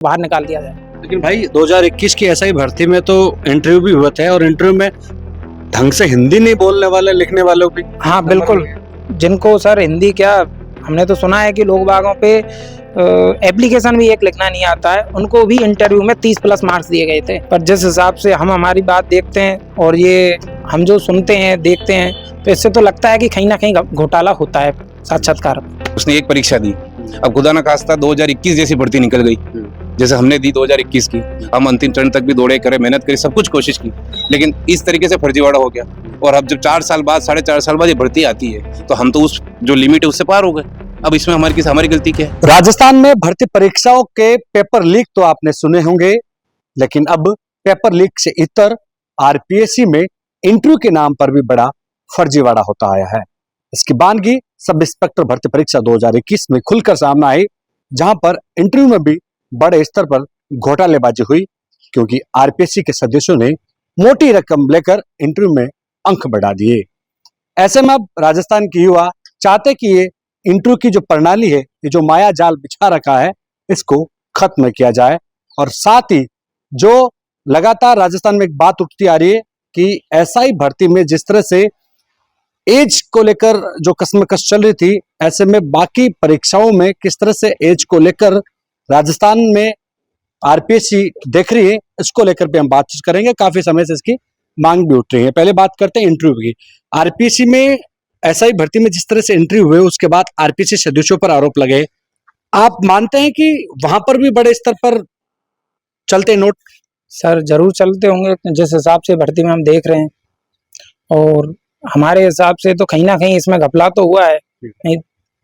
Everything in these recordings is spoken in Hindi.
बाहर निकाल दिया जाए। लेकिन भाई 2021 की एसआई भर्ती में तो इंटरव्यू भी हुआ था और इंटरव्यू में ढंग से हिंदी नहीं बोलने वाले लिखने वालों भी हाँ बिल्कुल, जिनको सर हिंदी क्या, हमने तो सुना है कि लोग बागों पे एप्लीकेशन भी एक लिखना नहीं आता है, उनको भी इंटरव्यू में 30+ मार्क्स दिए गए थे। पर जिस हिसाब से हम हमारी बात देखते हैं और ये हम जो सुनते हैं देखते हैं, तो इससे तो लगता है कि कहीं ना कहीं घोटाला होता है साक्षात्कार में। उसने एक परीक्षा दी, अब खुदा ना खास्ता 2021 जैसी भर्ती निकल गई जैसे हमने दी 2021 की। हम अंतिम चरण तक भी दौड़े, करे, मेहनत करी, सब कुछ कोशिश की, लेकिन इस तरीके से फर्जीवाड़ा हो गया। और अब जब 4 साल बाद 4.5 साल बाद ये भर्ती आती है तो हम तो उस जो लिमिट है उससे पार हो गए। अब इसमें हमारी गलती क्या है? राजस्थान में भर्ती परीक्षाओं के पेपर लीक तो आपने सुने होंगे, लेकिन अब पेपर लीक से इतर आरपीएससी में इंटरव्यू के नाम पर भी बड़ा फर्जीवाड़ा होता आया है। इसकी बानगी सब इंस्पेक्टर भर्ती परीक्षा 2021 में खुलकर सामने आई, जहां पर इंटरव्यू में भी बड़े स्तर पर घोटालेबाजी हुई, क्योंकि आरपीएससी के सदस्यों ने मोटी रकम लेकर इंटरव्यू में अंक बढ़ा दिए। ऐसे में अब राजस्थान के युवा चाहते कि ये इंटरव्यू की जो प्रणाली है, ये जो माया जाल बिछा रखा है, इसको खत्म किया जाए। और साथ ही जो लगातार राजस्थान में एक बात उठती आ रही है कि एसआई भर्ती में जिस तरह से एज को लेकर जो कशमकश चल रही थी, ऐसे में बाकी परीक्षाओं में किस तरह से एज को लेकर राजस्थान में आरपीएससी देख रही है, इसको लेकर भी हम बातचीत करेंगे। काफी समय से इसकी मांग भी उठ रही है। पहले बात करते हैं इंटरव्यू की। आरपीएससी में एसआई भर्ती में जिस तरह से इंटरव्यू हुए, उसके बाद आरपीएससी सदस्यों पर आरोप लगे। आप मानते हैं कि वहां पर भी बड़े स्तर पर चलते नोट? सर जरूर चलते होंगे, जिस हिसाब से भर्ती में हम देख रहे हैं, और हमारे हिसाब से तो कहीं ना कहीं इसमें घपला तो हुआ है। नहीं,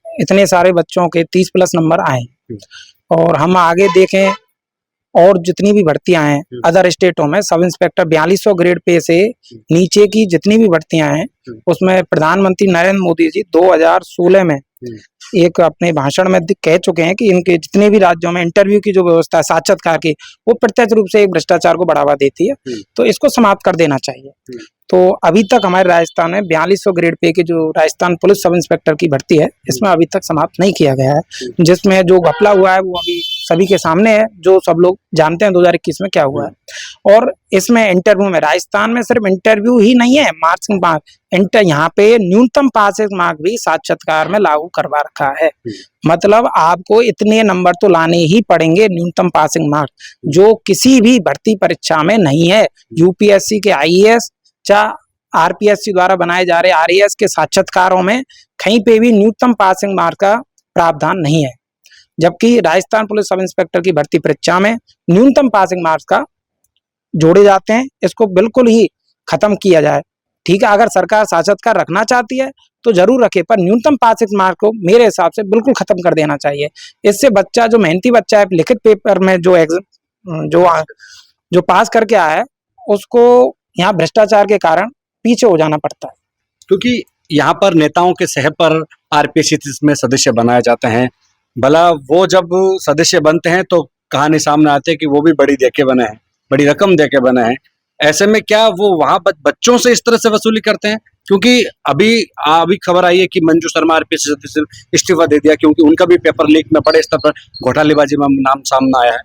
इतने सारे बच्चों के 30+ नंबर आए, और हम आगे देखें और जितनी भी भर्तियां हैं अदर स्टेटों में, सब इंस्पेक्टर 4200 ग्रेड पे से नीचे की जितनी भी भर्तियां हैं, उसमें प्रधानमंत्री नरेंद्र मोदी जी 2016 में एक अपने भाषण में कह चुके हैं कि इनके जितने भी राज्यों में इंटरव्यू की जो व्यवस्था है साक्षात्कार की, वो प्रत्यक्ष रूप से एक भ्रष्टाचार को बढ़ावा देती है, तो इसको समाप्त कर देना चाहिए। तो अभी तक हमारे राजस्थान में 4200 ग्रेड पे की जो राजस्थान पुलिस सब इंस्पेक्टर की भर्ती है, इसमें अभी तक समाप्त नहीं किया गया है। जिसमें जो घपला हुआ है वो अभी सभी के सामने है, जो सब लोग जानते हैं 2021 में क्या हुआ है। और इसमें इंटरव्यू में राजस्थान में सिर्फ इंटरव्यू ही नहीं है, मार्क्सिंग मार्क यहाँ पे न्यूनतम पासिंग मार्क भी साक्षात्कार में लागू करवा रखा है। मतलब आपको इतने नंबर तो लाने ही पड़ेंगे, न्यूनतम पासिंग मार्क, जो किसी भी भर्ती परीक्षा में नहीं है। यूपीएससी के आईएएस या आरपीएससी द्वारा बनाए जा रहे आरएएस के साक्षात्कारों में कहीं पे भी न्यूनतम पासिंग मार्क का प्रावधान नहीं है, जबकि राजस्थान पुलिस सब इंस्पेक्टर की भर्ती परीक्षा में न्यूनतम पासिंग मार्क्स का जोड़े जाते हैं। इसको बिल्कुल ही खत्म किया जाए। ठीक है, अगर सरकार साक्षात्कार रखना चाहती है तो जरूर रखे, पर न्यूनतम पासिंग मार्क को मेरे हिसाब से बिल्कुल खत्म कर देना चाहिए। इससे बच्चा, जो मेहनती बच्चा है, लिखित पेपर में जो जो पास करके आया है, उसको यहाँ भ्रष्टाचार के कारण पीछे हो जाना पड़ता है। क्योंकि यहाँ पर नेताओं के सह पर आरपीएससी में सदस्य बनाए जाते हैं। भला वो जब सदस्य बनते हैं तो कहानी सामने आती है कि वो भी बड़ी देके बने हैं, बड़ी रकम देके बने हैं। ऐसे में क्या वो वहां बच्चों से इस तरह से वसूली करते हैं? क्योंकि अभी खबर आई है कि मंजू शर्मा आरपीएससी सदस्य इस्तीफा दे दिया, क्योंकि उनका भी पेपर लीक में बड़े स्तर पर घोटालेबाजी में नाम सामने आया है।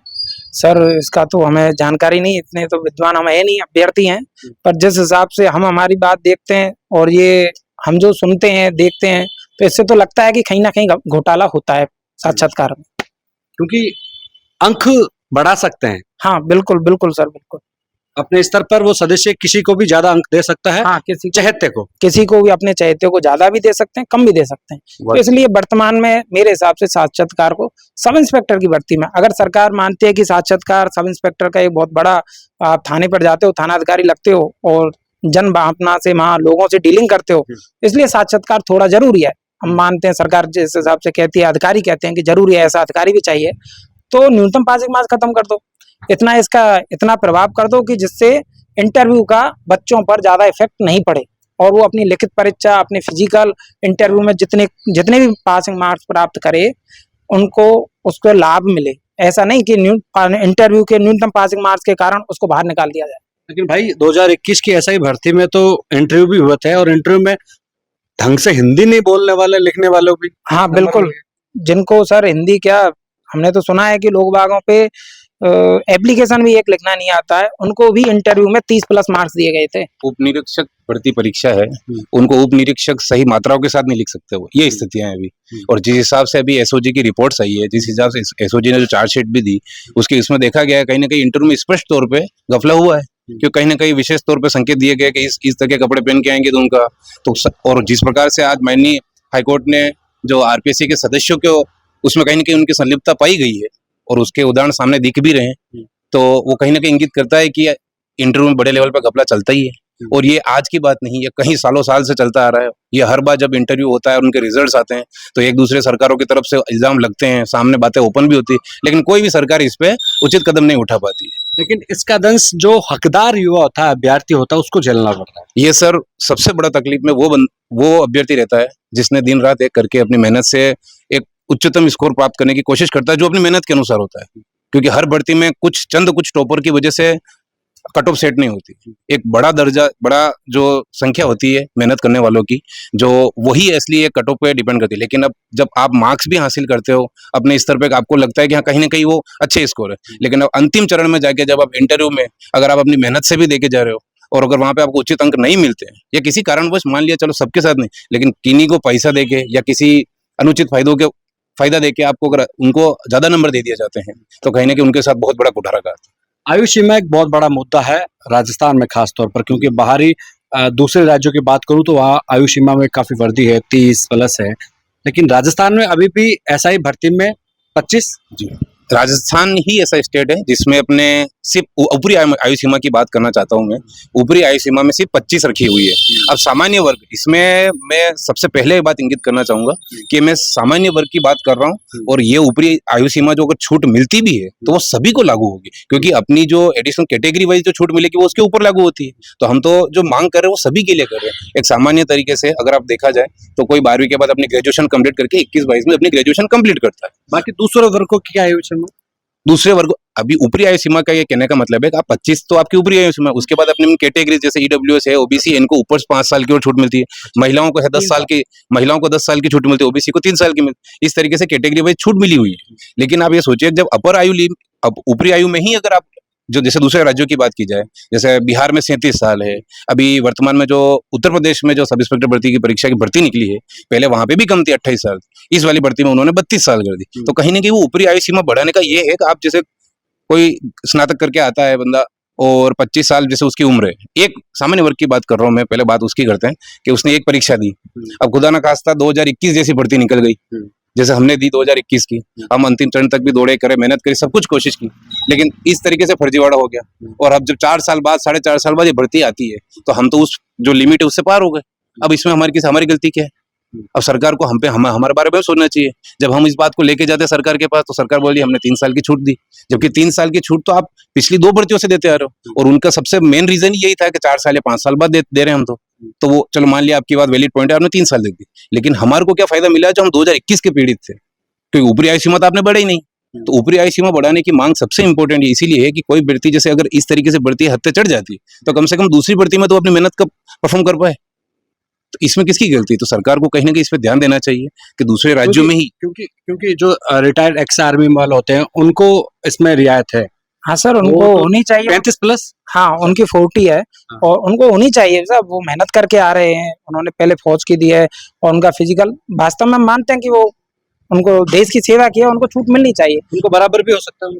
सर इसका तो हमें जानकारी नहीं, इतने तो विद्वान हम है नहीं, अभ्यर्थी हैं। पर जिस हिसाब से हम हमारी बात देखते हैं और ये हम जो सुनते हैं देखते हैं, तो इससे तो लगता है कि कहीं ना कहीं घोटाला होता है साक्षात्कार में, क्योंकि अंक बढ़ा सकते हैं। हाँ बिल्कुल बिल्कुल सर, बिल्कुल अपने स्तर पर वो सदस्य किसी को भी ज्यादा अंक दे सकता है। हाँ, किसी को भी अपने चहेते को ज्यादा भी दे सकते हैं, कम भी दे सकते हैं। तो इसलिए वर्तमान में मेरे हिसाब से साक्षात्कार को सब इंस्पेक्टर की भर्ती में, अगर सरकार मानती है कि साक्षात्कार सब इंस्पेक्टर का एक बहुत बड़ा, आप थाने पर जाते हो, थाना अधिकारी लगते हो और जन भावना से वहां लोगों से डीलिंग करते हो, इसलिए साक्षात्कार थोड़ा जरूरी है। हम मानते हैं, सरकार जिस हिसाब से कहती है, अधिकारी कहते हैं कि जरूरी है, ऐसा अधिकारी भी चाहिए, तो न्यूनतम पासिंग मार्क्स खत्म कर दो। इतना प्रभाव कर दो कि जिससे इंटरव्यू का बच्चों पर ज्यादा इफेक्ट नहीं पड़े, और वो अपनी लिखित परीक्षा, अपने फिजिकल इंटरव्यू में जितने भी पासिंग मार्क्स प्राप्त करे, उनको उसको लाभ मिले। ऐसा नहीं कि इंटरव्यू के न्यूनतम पासिंग मार्क्स के कारण उसको बाहर निकाल दिया जाए। लेकिन भाई 2021 की एसआई भर्ती में तो इंटरव्यू भी हुआ था, और इंटरव्यू में ढंग से हिंदी नहीं बोलने वाले लिखने वालों भी। हाँ बिल्कुल, जिनको सर हिंदी क्या, हमने तो सुना है कि लोग बागों पे एप्लीकेशन भी एक लिखना नहीं आता है, उनको भी इंटरव्यू में 30 प्लस मार्क्स दिए गए थे। उप निरीक्षक भर्ती परीक्षा है, उनको उप निरीक्षक सही मात्राओं के साथ नहीं लिख सकते वो, ये स्थितियां हैं अभी। और जिस हिसाब से अभी एसओजी की रिपोर्ट्स आई है, जिस हिसाब से एसओजी ने जो चार्जशीट भी दी, उसके इसमें देखा गया है कहीं ना कहीं इंटरव्यू में स्पष्ट तौर पे गफला हुआ है, क्योंकि कहीं ना कहीं विशेष तौर पे संकेत दिए गए कि इस तरह के कपड़े पहन के आएंगे तो उनका और जिस प्रकार से आज माननीय हाईकोर्ट ने जो आरपीएससी के सदस्यों को उसमें कहीं ना कहीं उनकी संलिप्तता पाई गई है और उसके उदाहरण सामने दिख भी रहे हैं, तो वो कहीं ना कहीं इंगित करता है कि इंटरव्यू में बड़े लेवल पर घपला चलता ही है। और ये आज की बात नहीं, ये कई सालों साल से चलता आ रहा है। ये हर बार जब इंटरव्यू होता है और उनके रिजल्ट्स आते हैं तो एक दूसरे सरकारों की तरफ से इल्जाम लगते हैं, सामने बातें ओपन भी होती है, लेकिन कोई भी सरकार इस पे उचित कदम नहीं उठा पाती है। लेकिन इसका दंश जो हकदार युवा होता है, अभ्यर्थी होता है, उसको झेलना पड़ता है। ये सर सबसे बड़ा तकलीफ में वो अभ्यर्थी रहता है जिसने दिन रात एक करके अपनी मेहनत से एक उच्चतम स्कोर प्राप्त करने की कोशिश करता है, जो अपनी मेहनत के अनुसार होता है। क्योंकि हर भर्ती में कुछ टॉपर की वजह से कट ऑफ सेट नहीं होती, एक बड़ा जो संख्या होती है मेहनत करने वालों की, जो वही असली एक कट ऑफ पे डिपेंड करती है। लेकिन अब जब आप मार्क्स भी हासिल करते हो अपने स्तर पे, आपको लगता है कि हाँ कहीं ना कहीं वो अच्छे स्कोर है, लेकिन अब अंतिम चरण में जाके जब आप इंटरव्यू में अगर आप अपनी मेहनत से भी देके जा रहे हो और अगर वहां पे आपको उचित अंक नहीं मिलते हैं या किसी कारणवश मान लिया, चलो सबके साथ नहीं, लेकिन किन्हीं को पैसा देके या किसी अनुचित फायदा देके आपको अगर उनको ज्यादा नंबर दे दिए जाते हैं तो कहीं ना कहीं उनके साथ बहुत बड़ा कुठाराघात है। आयु सीमा एक बहुत बड़ा मुद्दा है राजस्थान में खास तौर पर, क्योंकि बाहरी दूसरे राज्यों की बात करूं तो वहाँ आयु सीमा में काफी वृद्धि है, 30 प्लस है, लेकिन राजस्थान में अभी भी एसआई भर्ती में 25। जी, राजस्थान ही ऐसा स्टेट है जिसमें अपने सिर्फ ऊपरी आयु सीमा की बात करना चाहता हूं मैं। ऊपरी आयु सीमा में सिर्फ 25 रखी हुई है। अब सामान्य वर्ग, इसमें मैं सबसे पहले ये बात इंगित करना चाहूंगा कि मैं सामान्य वर्ग की बात कर रहा हूं और ये ऊपरी आयु सीमा जो अगर छूट मिलती भी है तो वो सभी को लागू होगी, क्योंकि अपनी जो एडिशनल कैटेगरी वाइज जो छूट मिलेगी वो उसके ऊपर लागू होती है। तो हम तो जो मांग कर रहे हैं वो सभी के लिए कर रहे हैं। एक सामान्य तरीके से अगर आप देखा जाए तो कोई 12वीं के बाद अपनी ग्रेजुएशन कंप्लीट करके 21-22 में अपनी ग्रेजुएशन कंप्लीट करता है। बाकी दूसरे वर्ग को क्या आयु सीमा? दूसरे वर्ग अभी ऊपरी आयु सीमा का ये कहने का मतलब है कि आप 25 तो आपकी ऊपरी आयु सीमा, उसके बाद अपनी कैटेगरी जैसे ईडब्ल्यूएस है, ओबीसी, इनको ऊपर 5 साल की और छूट मिलती है। महिलाओं को है 10 साल की, महिलाओं को 10 साल की छूट मिलती है, ओबीसी को 3 साल की मिलती है। इस तरीके से कैटेगरी वाइज छूट मिली हुई है। लेकिन आप ये सोचिए जब अब ऊपरी आयु में ही अगर आप जो जैसे दूसरे राज्यों की बात की जाए, जैसे बिहार में 37 साल है, अभी वर्तमान में जो उत्तर प्रदेश में जो सब इंस्पेक्टर भर्ती की परीक्षा की भर्ती निकली है, पहले वहां पे भी कम थी 28 साल, इस वाली भर्ती में उन्होंने 32 साल कर दी। तो कहीं ना कहीं वो ऊपरी आयु सीमा बढ़ाने का ये है कि आप जैसे कोई स्नातक करके आता है बंदा और 25 साल जैसे उसकी उम्र है, एक सामान्य वर्ग की बात कर रहा हूँ मैं, पहले बात उसकी करते हैं कि उसने एक परीक्षा दी, अब खुदा ना खास्ता 2021 जैसी भर्ती निकल गई, जैसे हमने दी 2021 की, हम अंतिम चरण तक भी दौड़े करे, मेहनत करी, सब कुछ कोशिश की, लेकिन इस तरीके से फर्जीवाड़ा हो गया। और अब जब 4 साल बाद 4.5 साल बाद ये भर्ती आती है तो हम तो उस जो लिमिट है उससे पार हो गए। अब इसमें हमारी गलती क्या है? अब सरकार को हमारे बारे में सोचना चाहिए। जब हम इस बात को लेके जाते हैं सरकार के पास तो सरकार बोली हमने 3 साल की छूट दी, जबकि 3 साल की छूट तो आप पिछली 2 भर्तियों से देते आ रहे हो, और उनका सबसे मेन रीजन यही था कि 4 साल या 5 साल बाद दे रहे हैं हम तो वो चलो मान लिया आपकी बात वैलिड पॉइंट है, आपने 3 साल दे दी, लेकिन हमारे को क्या फायदा मिला जो हम 2021 के पीड़ित थे, क्योंकि ऊपरी आयु सीमा तो आपने बढ़ाई नहीं। तो ऊपरी आयु सीमा बढ़ाने की मांग सबसे इंपॉर्टेंट इसीलिए है कि कोई भर्ती जैसे अगर इस तरीके से भर्ती हद तक चढ़ जाती है तो कम से कम दूसरी भर्ती में तो अपनी मेहनत का परफॉर्म कर पाए। तो इसमें किसकी गलती? तो सरकार को कहीं ना कहीं इस पे ध्यान देना चाहिए कि दूसरे राज्यों में ही, क्योंकि जो रिटायर्ड एक्स आर्मी वाले होते हैं उनको इसमें रियायत है। हाँ सर, उनको होनी चाहिए 35 प्लस। हाँ, उनकी 40 है और उनको होनी चाहिए सर, वो मेहनत करके आ रहे हैं, उन्होंने पहले फौज की दी है और उनका फिजिकल वास्तव में मानते हैं कि वो उनको देश की सेवा की है, उनको छूट मिलनी चाहिए। उनको बराबर भी हो सकता है।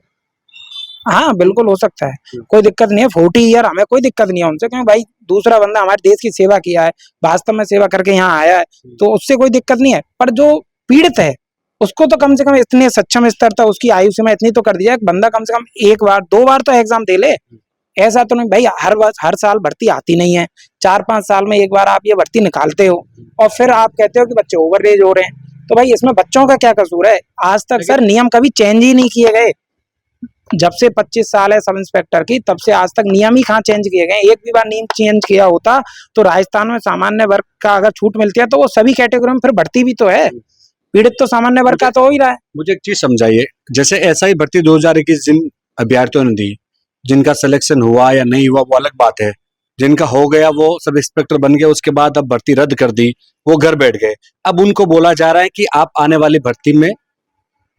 हाँ बिल्कुल हो सकता है, कोई दिक्कत नहीं है। 40 ईयर हमें कोई दिक्कत नहीं है उनसे, क्योंकि भाई दूसरा बंदा हमारे देश की सेवा किया है, वास्तव में सेवा करके यहाँ आया है, तो उससे कोई दिक्कत नहीं है। पर जो पीड़ित है उसको तो कम से कम इतने सक्षम स्तर तक उसकी आयु सीमा इतनी तो कर दिया कि बंदा कम से कम 1 बार 2 बार तो एग्जाम दे ले। ऐसा तो नहीं भाई हर साल भर्ती आती नहीं है, 4-5 साल में एक बार आप ये भर्ती निकालते हो और फिर आप कहते हो कि बच्चे ओवर एज हो रहे हैं। तो भाई इसमें बच्चों का क्या कसूर है? आज तक सर नियम कभी चेंज ही नहीं किए गए। जब से 25 साल है सब इंस्पेक्टर की, तब से आज तक नियम ही कहाँ चेंज किए गए? एक भी बार नियम चेंज किया होता तो राजस्थान में सामान्य वर्ग का अगर छूट मिलती है तो वो सभी कैटेगरी में फिर भर्ती भी तो है, पीड़ित तो सामान्य वर्ग का तो हो ही रहा है। मुझे एक चीज समझाइए, जैसे एसआई भर्ती 2021 जिन अभ्यर्थियों ने दी, जिनका सिलेक्शन हुआ या नहीं हुआ वो अलग बात है, जिनका हो गया वो सब इंस्पेक्टर बन गए, उसके बाद अब भर्ती रद्द कर दी, वो घर बैठ गए। अब उनको बोला जा रहा है कि आप आने वाली भर्ती में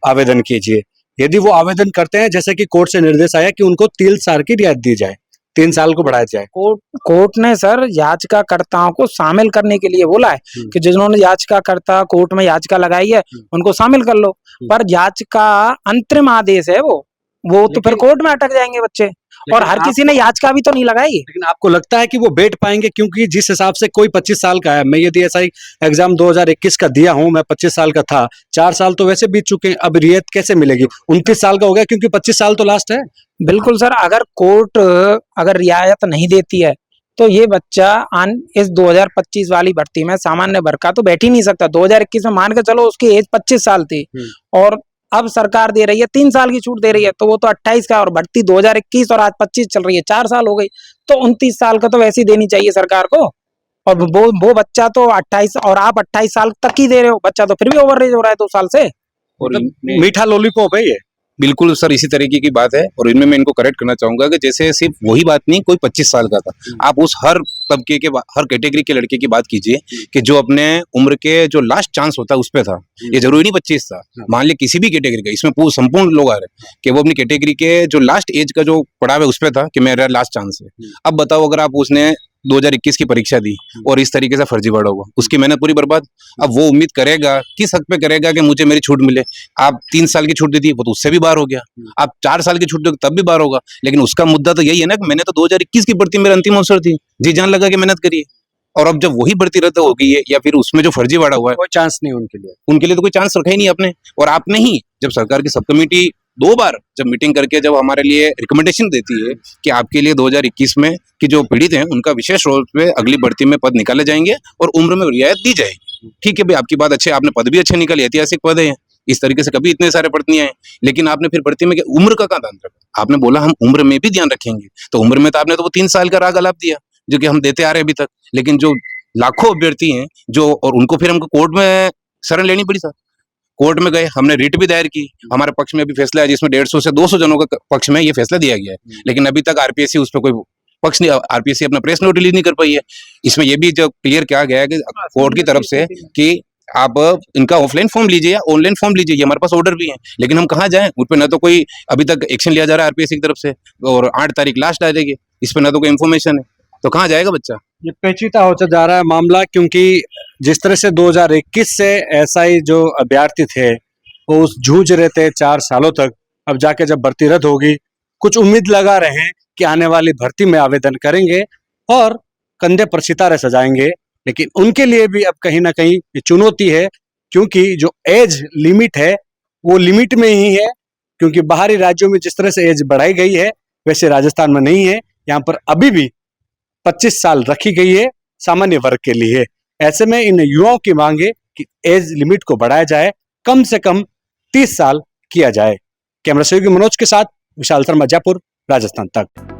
आवेदन कीजिए। यदि वो आवेदन करते हैं, जैसे कि कोर्ट से निर्देश आया कि उनको 3 साल की रियायत दी जाए, 3 साल को बढ़ाया जाए। कोर्ट ने सर याचिकाकर्ताओं को शामिल करने के लिए बोला है कि जिन्होंने याचिकाकर्ता कोर्ट में याचिका लगाई है उनको शामिल कर लो, पर याचिका अंतरिम आदेश है वो तो फिर कोर्ट में अटक जाएंगे बच्चे, और हर किसी ने याचिका भी तो नहीं लगाई। लेकिन आपको लगता है कि वो बैठ पाएंगे? क्योंकि जिस हिसाब से कोई 25 साल का है, मैं यदि ऐसा ही एग्जाम 2021 का दिया हूं, मैं 25 साल का था, 4 साल तो वैसे बीत चुके हैं, अब रियायत कैसे मिलेगी? 29 साल का हो गया, क्योंकि 25 साल तो लास्ट है। बिल्कुल सर, अगर कोर्ट अगर रियायत नहीं देती है तो ये बच्चा इस 2025 वाली भर्ती में सामान्य वर्ग का तो बैठ ही नहीं सकता। 2021 में मान के चलो उसकी एज 25 साल थी और अब सरकार दे रही है 3 साल की छूट दे रही है, तो वो तो 28 का, और भर्ती 2021 और आज 25 चल रही है, 4 साल हो गई, तो 29 साल का तो वैसे ही देनी चाहिए सरकार को। और वो बच्चा तो 28, और आप 28 साल तक ही दे रहे हो, बच्चा तो फिर भी ओवरएज हो रहा है 2 साल से। और मीठा लॉलीपॉप है ये। बिल्कुल सर, इसी तरीके की बात है। और इनमें मैं इनको करेक्ट करना चाहूंगा कि जैसे सिर्फ वही बात नहीं, कोई 25 साल का था, आप उस हर तबके के हर कैटेगरी के लड़के की बात कीजिए कि जो अपने उम्र के जो लास्ट चांस होता है उस पे था। ये जरूरी नहीं 25 था, मान लिया किसी भी कैटेगरी का, इसमें संपूर्ण लोग आ रहे हैं कि वो अपनी कैटेगरी के जो लास्ट एज का जो पड़ाव है उस पे था कि मेरा लास्ट चांस है। अब बताओ, अगर आप उसने 2021 की परीक्षा दी और इस तरीके से फर्जीवाड़ा हुआ, उसकी मेहनत पूरी बर्बाद। अब वो उम्मीद करेगा, किस हक पे करेगा कि मुझे मेरी छूट मिले? आप 3 साल की छूट दी थी, वो तो उससे भी बाहर हो गया। आप 4 साल की छूट दोगे तब भी बाहर होगा। लेकिन उसका मुद्दा तो यही है ना कि मैंने तो 2021 की भर्ती मेरा अंतिम अवसर थी, जी जान लगा के मेहनत करिए, और अब जब वही भर्ती रद्द हो गई है या फिर उसमें जो फर्जीवाड़ा हुआ है, कोई चांस नहीं उनके लिए तो कोई चांस रखा ही नहीं आपने। और आपने ही जब सरकार की सब कमेटी 2 बार जब मीटिंग करके जब हमारे लिए रिकमेंडेशन देती है कि आपके लिए 2021 में की जो पीड़ित हैं उनका विशेष रूप से अगली भर्ती में पद निकाले जाएंगे और उम्र में रियायत दी जाएगी। ठीक है भाई, आपकी बात अच्छी, आपने पद भी अच्छे निकाले, ऐतिहासिक पद है, इस तरीके से कभी इतने सारे पद नहीं आए। लेकिन आपने फिर भर्ती में उम्र का कहाँ ध्यान रखा? आपने बोला हम उम्र में भी ध्यान रखेंगे, तो उम्र में तो आपने तो वो 3 साल का राग अलाप दिया जो कि हम देते आ रहे हैं अभी तक। लेकिन जो लाखों अभ्यर्थी हैं जो, और उनको फिर हमको कोर्ट में शरण लेनी पड़ी सर। कोर्ट में गए, हमने रिट भी दायर की, हमारे पक्ष में भी फैसला है जिसमें 150 से 200 जनों के पक्ष में ये फैसला दिया गया है। लेकिन अभी तक आरपीएससी उस पर कोई पक्ष नहीं, आरपीएससी अपना प्रेस नोट रिलीज नहीं कर पाई है। इसमें ये भी जो क्लियर किया गया है कि कोर्ट की तरफ से कि आप इनका ऑफलाइन फॉर्म लीजिए या ऑनलाइन फॉर्म लीजिए, ये हमारे पास ऑर्डर भी है, लेकिन हम कहाँ जाएं? उन पर न तो कोई अभी तक एक्शन लिया जा रहा है आरपीएससी की तरफ से, और 8 तारीख लास्ट आ जाएगी, इस पर न तो कोई इन्फॉर्मेशन है, तो कहाँ जाएगा बच्चा? ये पेचीदा होता जा रहा है मामला, क्योंकि जिस तरह से 2021 से एसआई जो अभ्यर्थी थे वो जूझ रहे थे 4 सालों तक, अब जाके जब भर्ती रद्द होगी, कुछ उम्मीद लगा रहे हैं कि आने वाली भर्ती में आवेदन करेंगे और कंधे पर सितारे सजाएंगे। लेकिन उनके लिए भी अब कहीं ना कहीं ये चुनौती है, क्योंकि जो एज लिमिट है वो लिमिट में ही है, क्योंकि बाहरी राज्यों में जिस तरह से एज बढ़ाई गई है वैसे राजस्थान में नहीं है। यहाँ पर अभी भी 25 साल रखी गई है सामान्य वर्ग के लिए। ऐसे में इन युवाओं की मांग है कि एज लिमिट को बढ़ाया जाए, कम से कम 30 साल किया जाए। कैमरा सहयोगी मनोज के साथ विशाल शर्मा, जयपुर, राजस्थान तक।